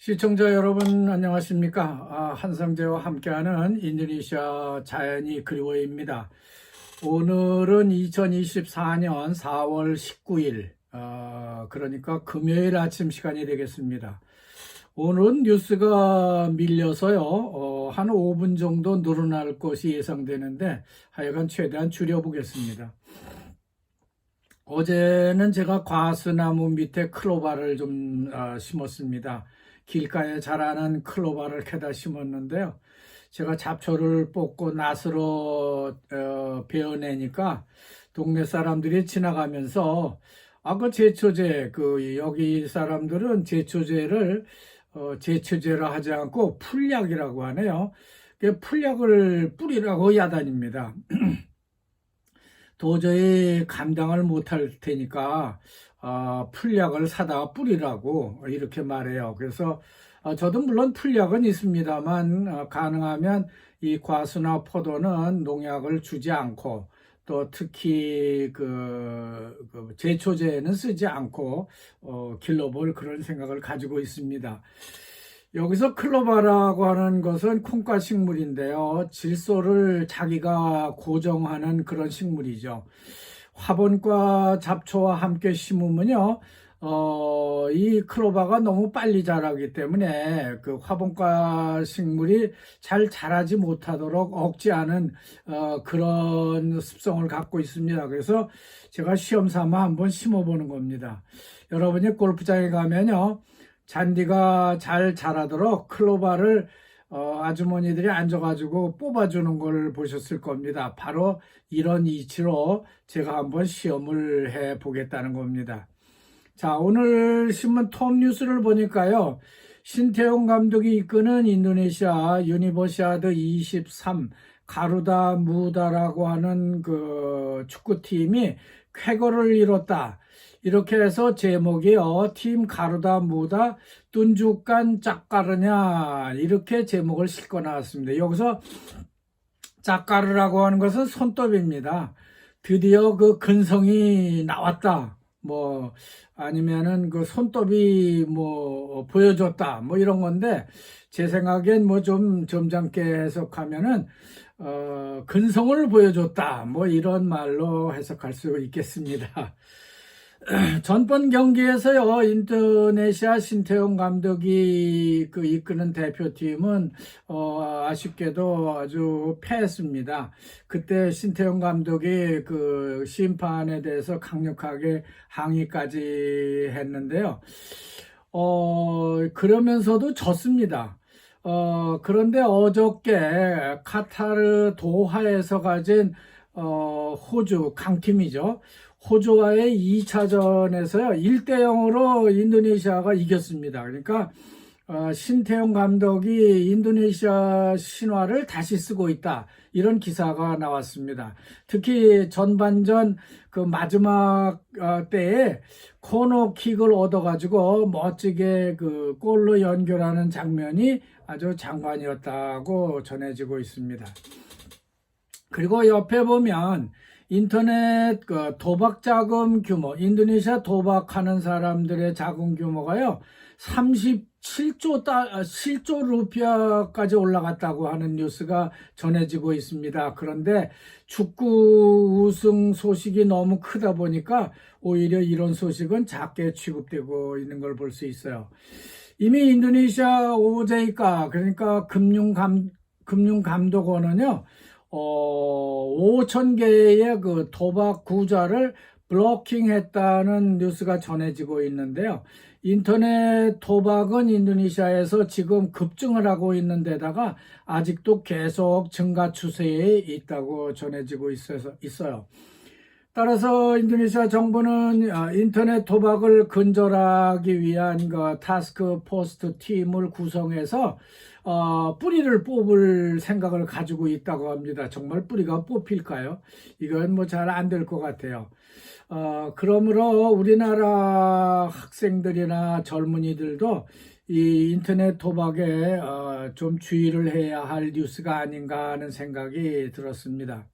시청자 여러분 안녕하십니까? 한성재와 함께하는 인도네시아 자연이 그리워입니다. 오늘은 2024년 4월 19일 그러니까 금요일 아침 시간이 되겠습니다. 오늘은 뉴스가 밀려서요 한 5분 정도 늘어날 것이 예상되는데 하여간 최대한 줄여보겠습니다. 어제는 제가 과수나무 밑에 클로바를 좀 심었습니다. 길가에 자라는 클로바를 캐다 심었는데요. 제가 잡초를 뽑고 낫으로 베어내니까 동네 사람들이 지나가면서 그 제초제, 여기 사람들은 제초제를 제초제로 하지 않고 풀약이라고 하네요. 풀약을 뿌리라고 야단입니다. 도저히 감당을 못할 테니까 풀약을 사다가 뿌리라고 이렇게 말해요. 그래서 저도 물론 풀약은 있습니다만 가능하면 이 과수나 포도는 농약을 주지 않고 또 특히 그 제초제는 쓰지 않고 길러볼 그런 생각을 가지고 있습니다. 여기서 클로바라고 하는 것은 콩과 식물인데요. 질소를 자기가 고정하는 그런 식물이죠. 화분과 잡초와 함께 심으면요. 이 클로바가 너무 빨리 자라기 때문에 그 화분과 식물이 잘 자라지 못하도록 억제하는 그런 습성을 갖고 있습니다. 그래서 제가 시험 삼아 한번 심어보는 겁니다. 여러분이 골프장에 가면요. 잔디가 잘 자라도록 클로바를 아주머니들이 앉아가지고 뽑아주는 걸 보셨을 겁니다. 바로 이런 이치로 제가 한번 시험을 해 보겠다는 겁니다. 자, 오늘 신문 톱 뉴스를 보니까요. 신태용 감독이 이끄는 인도네시아 유니버시아드 23 가루다 무다라고 하는 그 축구팀이 쾌거를 이뤘다. 이렇게 해서 제목이요. 팀 가루다 무다 뚠주깐 짝가르냐 이렇게 제목을 싣고 나왔습니다. 여기서 짝가르라고 하는 것은 손톱입니다. 드디어 그 근성이 나왔다. 뭐 아니면은 그 손톱이 뭐 보여줬다. 뭐 이런 건데 제 생각엔 뭐 좀 점잖게 해석하면은 근성을 보여줬다. 뭐 이런 말로 해석할 수 있겠습니다. 전번 경기에서요, 인도네시아 신태용 감독이 이끄는 대표팀은, 아쉽게도 아주 패했습니다. 그때 신태용 감독이 그 심판에 대해서 강력하게 항의까지 했는데요. 그러면서도 졌습니다. 그런데 어저께 카타르 도하에서 가진, 호주 강팀이죠. 호주와의 2차전에서요, 1대0으로 인도네시아가 이겼습니다. 그러니까, 신태용 감독이 인도네시아 신화를 다시 쓰고 있다. 이런 기사가 나왔습니다. 특히 전반전 그 마지막 때에 코너킥을 얻어가지고 멋지게 그 골로 연결하는 장면이 아주 장관이었다고 전해지고 있습니다. 그리고 옆에 보면 인터넷 도박 자금 규모, 인도네시아 도박하는 사람들의 자금 규모가요, 37조 루피아까지 올라갔다고 하는 뉴스가 전해지고 있습니다. 그런데 축구 우승 소식이 너무 크다 보니까 오히려 이런 소식은 작게 취급되고 있는 걸 볼 수 있어요. 이미 인도네시아 OJ가, 그러니까 금융감독원은요, 5천 개의 그 도박 구좌를 블로킹했다는 뉴스가 전해지고 있는데요. 인터넷 도박은 인도네시아에서 지금 급증을 하고 있는 데다가 아직도 계속 증가 추세에 있다고 전해지고 있어요. 따라서 인도네시아 정부는 인터넷 도박을 근절하기 위한 그 타스크 포스트 팀을 구성해서 뿌리를 뽑을 생각을 가지고 있다고 합니다. 정말 뿌리가 뽑힐까요? 이건 뭐 잘 안 될 것 같아요. 그러므로 우리나라 학생들이나 젊은이들도 이 인터넷 도박에 좀 주의를 해야 할 뉴스가 아닌가 하는 생각이 들었습니다.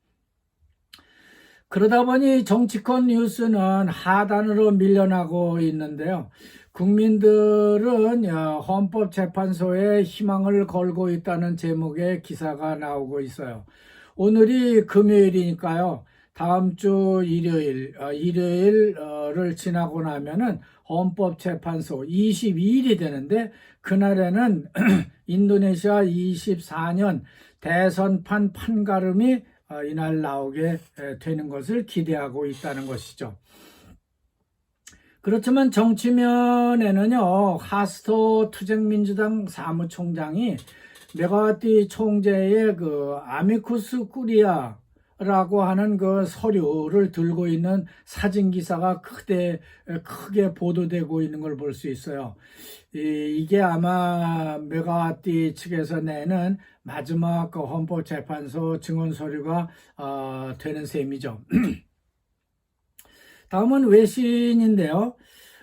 그러다 보니 정치권 뉴스는 하단으로 밀려나고 있는데요. 국민들은 헌법재판소에 희망을 걸고 있다는 제목의 기사가 나오고 있어요. 오늘이 금요일이니까요. 다음 주 일요일을 지나고 나면은 헌법재판소 22일이 되는데, 그날에는 인도네시아 24년 대선판 판가름이 이날 나오게 되는 것을 기대하고 있다는 것이죠. 그렇지만 정치면에는요, 하스토 투쟁민주당 사무총장이 메가와티 총재의 그 아미쿠스 쿠리아라고 하는 그 서류를 들고 있는 사진 기사가 크게 보도되고 있는 걸 볼 수 있어요. 이게 아마 메가와티 측에서 내는 마지막 그 헌법재판소 증언 서류가 되는 셈이죠. 다음은 외신인데요.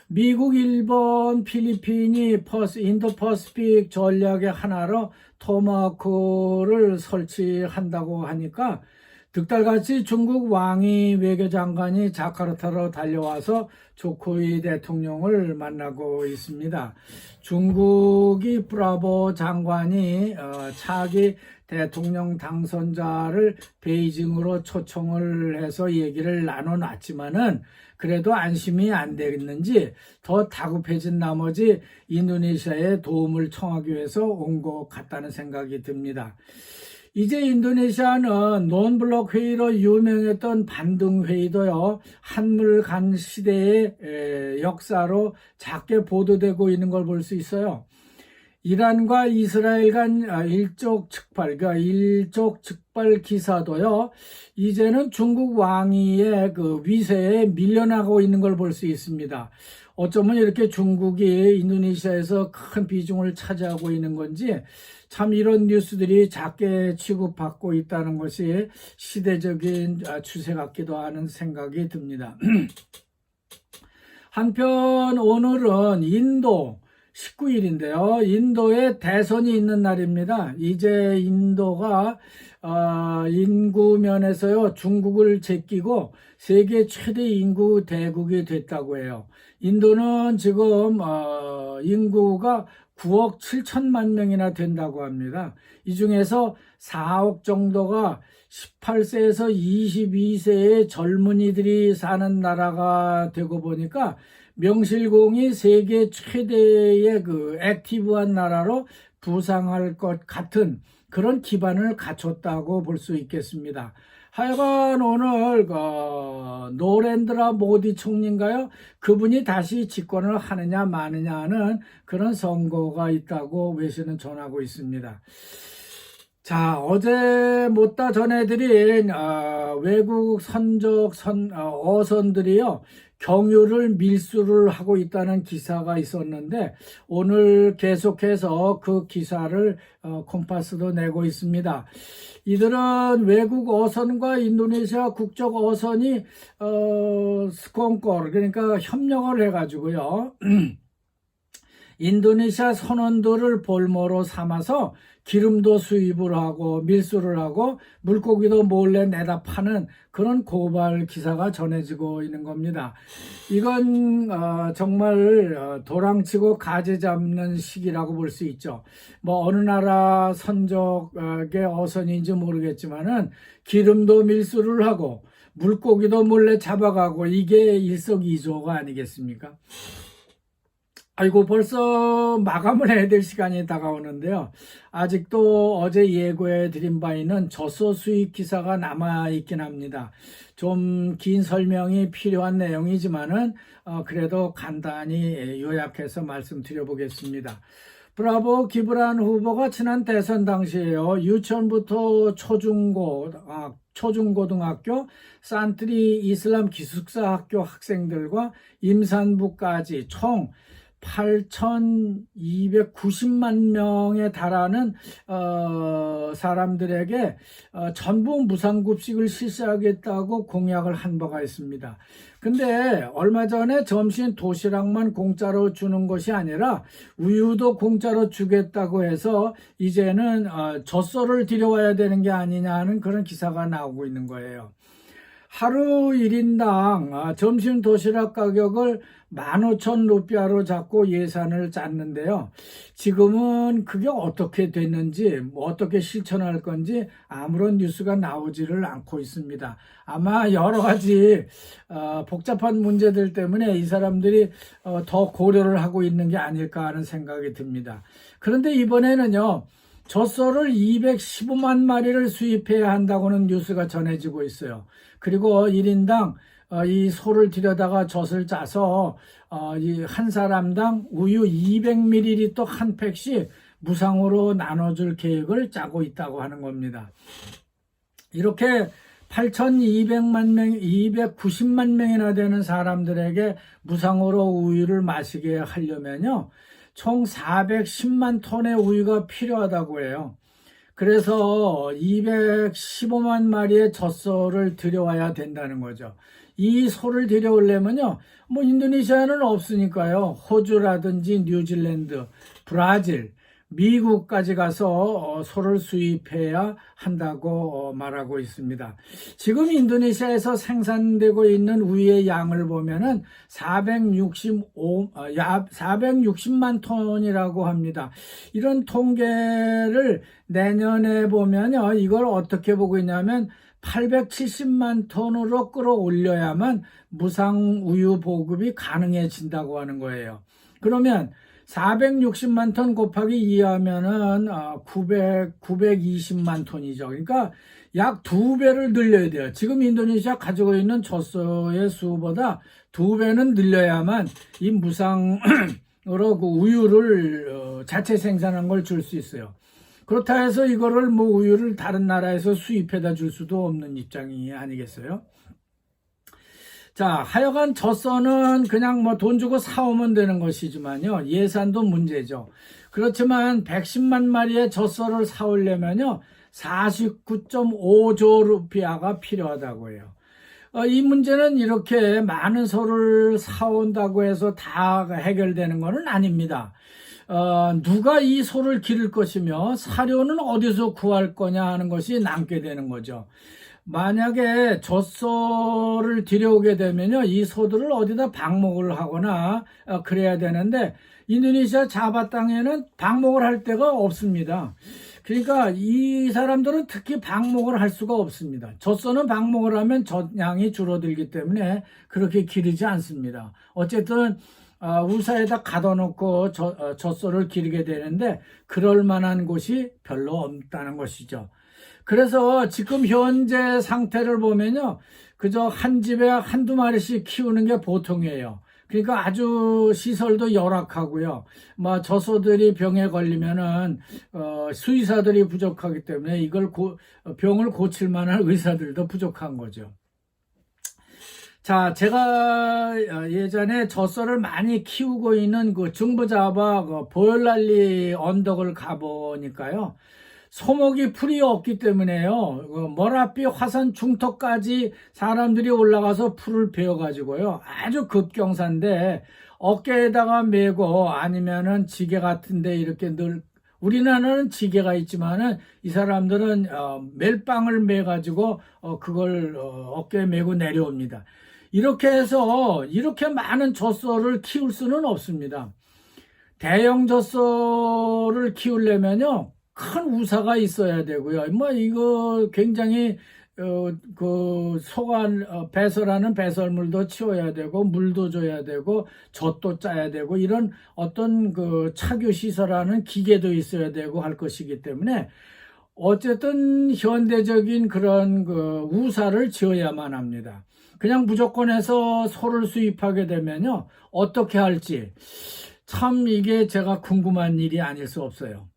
미국, 일본, 필리핀이 인도퍼시픽 전략의 하나로 토마호크를 설치한다고 하니까 득달같이 중국 왕이 외교장관이 자카르타로 달려와서 조코이 대통령을 만나고 있습니다. 중국이 브라보 장관이 차기 대통령 당선자를 베이징으로 초청을 해서 얘기를 나눠놨지만은 그래도 안심이 안 되겠는지 더 다급해진 나머지 인도네시아에 도움을 청하기 위해서 온 것 같다는 생각이 듭니다. 이제 인도네시아는 논블록 회의로 유명했던 반등 회의도요, 한물간 시대의 역사로 작게 보도되고 있는 걸 볼 수 있어요. 이란과 이스라엘 간 일촉즉발 기사도요, 이제는 중국 왕위의 그 위세에 밀려나고 있는 걸 볼 수 있습니다. 어쩌면 이렇게 중국이 인도네시아에서 큰 비중을 차지하고 있는 건지, 참 이런 뉴스들이 작게 취급받고 있다는 것이 시대적인 추세 같기도 하는 생각이 듭니다. 한편 오늘은 인도 19일인데요. 인도에 대선이 있는 날입니다. 이제 인도가 인구 면에서요, 중국을 제끼고 세계 최대 인구 대국이 됐다고 해요. 인도는 지금 인구가 9억 7천만 명이나 된다고 합니다. 이 중에서 4억 정도가 18세에서 22세의 젊은이들이 사는 나라가 되고 보니까 명실공히 세계 최대의 그 액티브한 나라로 부상할 것 같은 그런 기반을 갖췄다고 볼 수 있겠습니다. 하여간 오늘 노렌드라 모디 총리인가요? 그분이 다시 집권을 하느냐 마느냐 하는 그런 선거가 있다고 외신은 전하고 있습니다. 자, 어제 못다 전해드린 외국 어선들이요, 경유를 밀수를 하고 있다는 기사가 있었는데, 오늘 계속해서 그 기사를 콤파스도 내고 있습니다. 이들은 외국 어선과 인도네시아 국적 어선이 스콘콜, 그러니까 협력을 해가지고요, 인도네시아 선원들을 볼모로 삼아서 기름도 수입을 하고 밀수를 하고 물고기도 몰래 내다 파는 그런 고발 기사가 전해지고 있는 겁니다. 이건 정말 도랑치고 가지 잡는 시기라고 볼 수 있죠. 뭐 어느 나라 선적의 어선인지 모르겠지만은 기름도 밀수를 하고 물고기도 몰래 잡아가고, 이게 일석이조가 아니겠습니까? 아이고, 벌써 마감을 해야 될 시간이 다가오는데요. 아직도 어제 예고해 드린 바 있는 젖소 수입 기사가 남아있긴 합니다. 좀 긴 설명이 필요한 내용이지만은 그래도 간단히 요약해서 말씀드려 보겠습니다. 브라보 기브란 후보가 지난 대선 당시에요, 유치원부터 초중고등학교, 산트리 이슬람 기숙사 학교 학생들과 임산부까지 총 8,290만 명에 달하는 사람들에게 전부 무상급식을 실시하겠다고 공약을 한 바가 있습니다. 근데 얼마 전에 점심 도시락만 공짜로 주는 것이 아니라 우유도 공짜로 주겠다고 해서 이제는 젖소를 들여와야 되는 게 아니냐 하는 그런 기사가 나오고 있는 거예요. 하루 1인당 점심 도시락 가격을 15,000루피아로 잡고 예산을 짰는데요. 지금은 그게 어떻게 됐는지, 어떻게 실천할 건지 아무런 뉴스가 나오지를 않고 있습니다. 아마 여러 가지 복잡한 문제들 때문에 이 사람들이 더 고려를 하고 있는 게 아닐까 하는 생각이 듭니다. 그런데 이번에는요, 젖소를 215만 마리를 수입해야 한다고는 뉴스가 전해지고 있어요. 그리고 1인당 이 소를 들여다가 젖을 짜서 이 한 사람당 우유 200ml 한 팩씩 무상으로 나눠줄 계획을 짜고 있다고 하는 겁니다. 이렇게 8,200만 명, 290만 명이나 되는 사람들에게 무상으로 우유를 마시게 하려면요, 총 410만 톤의 우유가 필요하다고 해요. 그래서 215만 마리의 젖소를 들여와야 된다는 거죠. 이 소를 들여오려면요, 뭐 인도네시아는 없으니까요, 호주라든지 뉴질랜드, 브라질, 미국까지 가서 소를 수입해야 한다고 말하고 있습니다. 지금 인도네시아에서 생산되고 있는 우유의 양을 보면은 460만 톤이라고 합니다. 이런 통계를 내년에 보면요, 이걸 어떻게 보고 있냐면 870만 톤으로 끌어올려야만 무상 우유 보급이 가능해진다고 하는 거예요. 그러면 460만 톤 곱하기 2하면은 920만 톤이죠. 그러니까 약 2배를 늘려야 돼요. 지금 인도네시아 가지고 있는 젖소의 수보다 2배는 늘려야만 이 무상으로 그 우유를 자체 생산한 걸 줄 수 있어요. 그렇다 해서 이거를 뭐 우유를 다른 나라에서 수입해다 줄 수도 없는 입장이 아니겠어요? 자, 하여간 젖소는 그냥 뭐 돈 주고 사오면 되는 것이지만요, 예산도 문제죠. 그렇지만 110만 마리의 젖소를 사오려면요, 49.5조 루피아가 필요하다고 해요. 이 문제는 이렇게 많은 소를 사온다고 해서 다 해결되는 것은 아닙니다. 누가 이 소를 기를 것이며 사료는 어디서 구할 거냐 하는 것이 남게 되는 거죠. 만약에 젖소를 들여오게 되면요, 이 소들을 어디다 방목을 하거나 그래야 되는데, 인도네시아 자바 땅에는 방목을 할 데가 없습니다. 그러니까 이 사람들은 특히 방목을 할 수가 없습니다. 젖소는 방목을 하면 젖양이 줄어들기 때문에 그렇게 기르지 않습니다. 어쨌든 우사에다 가둬놓고 젖소를 기르게 되는데 그럴 만한 곳이 별로 없다는 것이죠. 그래서 지금 현재 상태를 보면요, 그저 한 집에 한두 마리씩 키우는 게 보통이에요. 그러니까 아주 시설도 열악하고요. 뭐 젖소들이 병에 걸리면은 수의사들이 부족하기 때문에 이걸 병을 고칠 만한 의사들도 부족한 거죠. 자, 제가 예전에 젖소를 많이 키우고 있는 그 중부자바 그 보열랄리 언덕을 가보니까요, 소목이 풀이 없기 때문에요, 그 머라비 화산 중턱까지 사람들이 올라가서 풀을 베어가지고요, 아주 급경사인데 어깨에다가 메고 아니면은 지게 같은데 이렇게 늘, 우리나라는 지게가 있지만은 이 사람들은 멜빵을 매가지고 그걸 어깨에 메고 내려옵니다. 이렇게 해서 이렇게 많은 젖소를 키울 수는 없습니다. 대형 젖소를 키우려면요, 큰 우사가 있어야 되고요. 뭐 이거 굉장히 그 소관 배설하는 배설물도 치워야 되고 물도 줘야 되고 젖도 짜야 되고 이런 어떤 그 착유 시설하는 기계도 있어야 되고 할 것이기 때문에 어쨌든 현대적인 그런 그 우사를 지어야만 합니다. 그냥 무조건 해서 소를 수입하게 되면요, 어떻게 할지 참 이게 제가 궁금한 일이 아닐 수 없어요.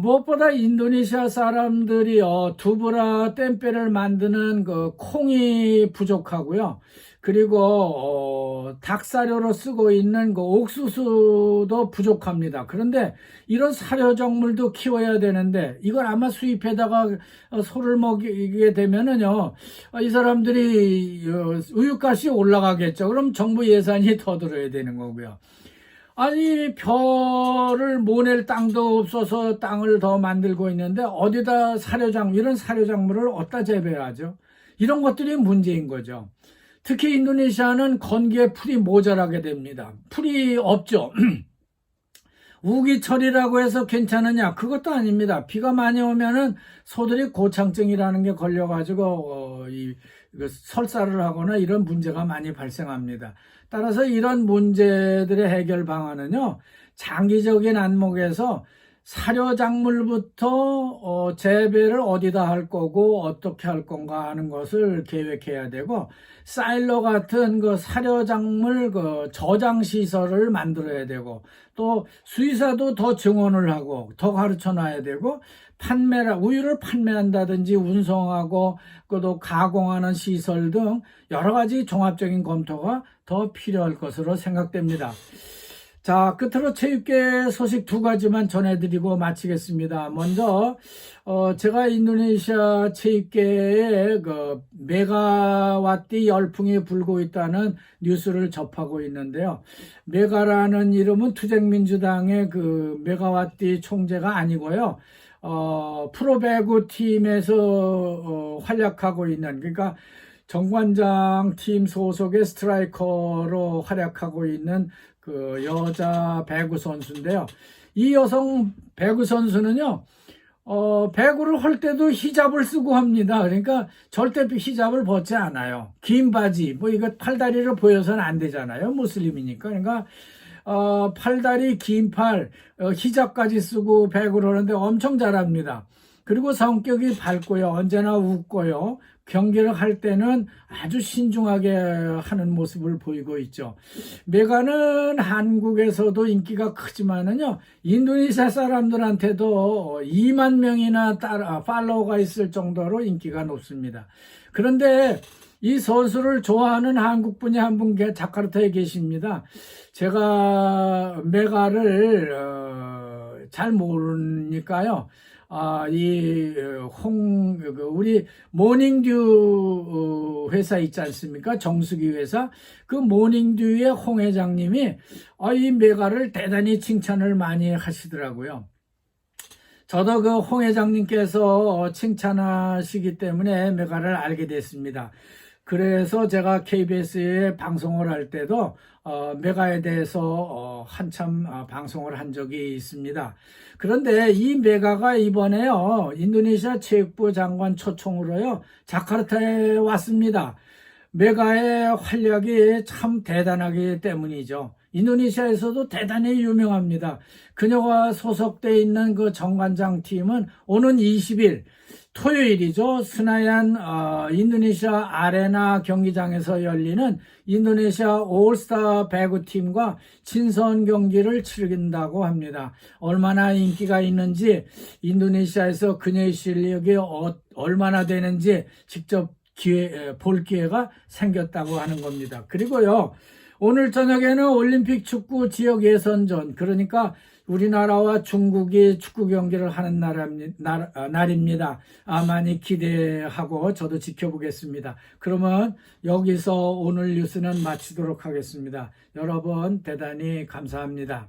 무엇보다 인도네시아 사람들이 두부라 땜빼를 만드는 그 콩이 부족하고요. 그리고 닭사료로 쓰고 있는 그 옥수수도 부족합니다. 그런데 이런 사료작물도 키워야 되는데 이걸 아마 수입해다가 소를 먹이게 되면은요, 이 사람들이 우유값이 올라가겠죠. 그럼 정부 예산이 더 들어야 되는 거고요. 아니, 벼를 모낼 땅도 없어서 땅을 더 만들고 있는데 어디다 이런 사료작물을 어디다 재배하죠? 이런 것들이 문제인 거죠. 특히 인도네시아는 건기에 풀이 모자라게 됩니다. 풀이 없죠. 우기철이라고 해서 괜찮으냐? 그것도 아닙니다. 비가 많이 오면은 소들이 고창증이라는 게 걸려가지고 설사를 하거나 이런 문제가 많이 발생합니다. 따라서 이런 문제들의 해결 방안은요, 장기적인 안목에서 사료작물부터 재배를 어디다 할 거고 어떻게 할 건가 하는 것을 계획해야 되고, 사일러 같은 그 사료작물 그 저장 시설을 만들어야 되고, 또 수의사도 더 증원을 하고 더 가르쳐 놔야 되고, 우유를 판매한다든지 운송하고 또 가공하는 시설 등 여러 가지 종합적인 검토가 더 필요할 것으로 생각됩니다. 자, 끝으로 체육계 소식 두 가지만 전해드리고 마치겠습니다. 먼저 제가 인도네시아 체육계에 그 메가와띠 열풍이 불고 있다는 뉴스를 접하고 있는데요. 메가라는 이름은 투쟁민주당의 그 메가와띠 총재가 아니고요. 프로배구 팀에서 활약하고 있는, 그러니까 정관장 팀 소속의 스트라이커로 활약하고 있는 그 여자 배구 선수인데요. 이 여성 배구 선수는요, 배구를 할 때도 히잡을 쓰고 합니다. 그러니까 절대 히잡을 벗지 않아요. 긴 바지, 이거 팔다리를 보여서는 안 되잖아요. 무슬림이니까. 그러니까 팔다리, 긴 팔, 히잡까지 쓰고 배구를 하는데 엄청 잘합니다. 그리고 성격이 밝고요. 언제나 웃고요. 경기를 할 때는 아주 신중하게 하는 모습을 보이고 있죠. 메가는 한국에서도 인기가 크지만은요, 인도네시아 사람들한테도 2만 명이나 팔로워가 있을 정도로 인기가 높습니다. 그런데 이 선수를 좋아하는 한국분이 한 분 자카르타에 계십니다. 제가 메가를 잘 모르니까요. 우리 모닝듀 회사 있지 않습니까? 정수기 회사. 그 모닝듀의 홍 회장님이 이 메가를 대단히 칭찬을 많이 하시더라고요. 저도 그 홍 회장님께서 칭찬하시기 때문에 메가를 알게 됐습니다. 그래서 제가 KBS에 방송을 할 때도 메가에 대해서 한참 방송을 한 적이 있습니다. 그런데 이 메가가 이번에요, 인도네시아 체육부 장관 초청으로요, 자카르타에 왔습니다. 메가의 활약이 참 대단하기 때문이죠. 인도네시아에서도 대단히 유명합니다. 그녀가 소속되어 있는 그 정관장 팀은 오는 20일 토요일이죠. 스나얀 인도네시아 아레나 경기장에서 열리는 인도네시아 올스타 배구팀과 친선 경기를 치른다고 합니다. 얼마나 인기가 있는지, 인도네시아에서 그녀의 실력이 얼마나 되는지 직접 볼 기회가 생겼다고 하는 겁니다. 그리고요, 오늘 저녁에는 올림픽 축구 지역 예선전, 그러니까 우리나라와 중국이 축구 경기를 하는 날입니다. 많이 기대하고 저도 지켜보겠습니다. 그러면 여기서 오늘 뉴스는 마치도록 하겠습니다. 여러분 대단히 감사합니다.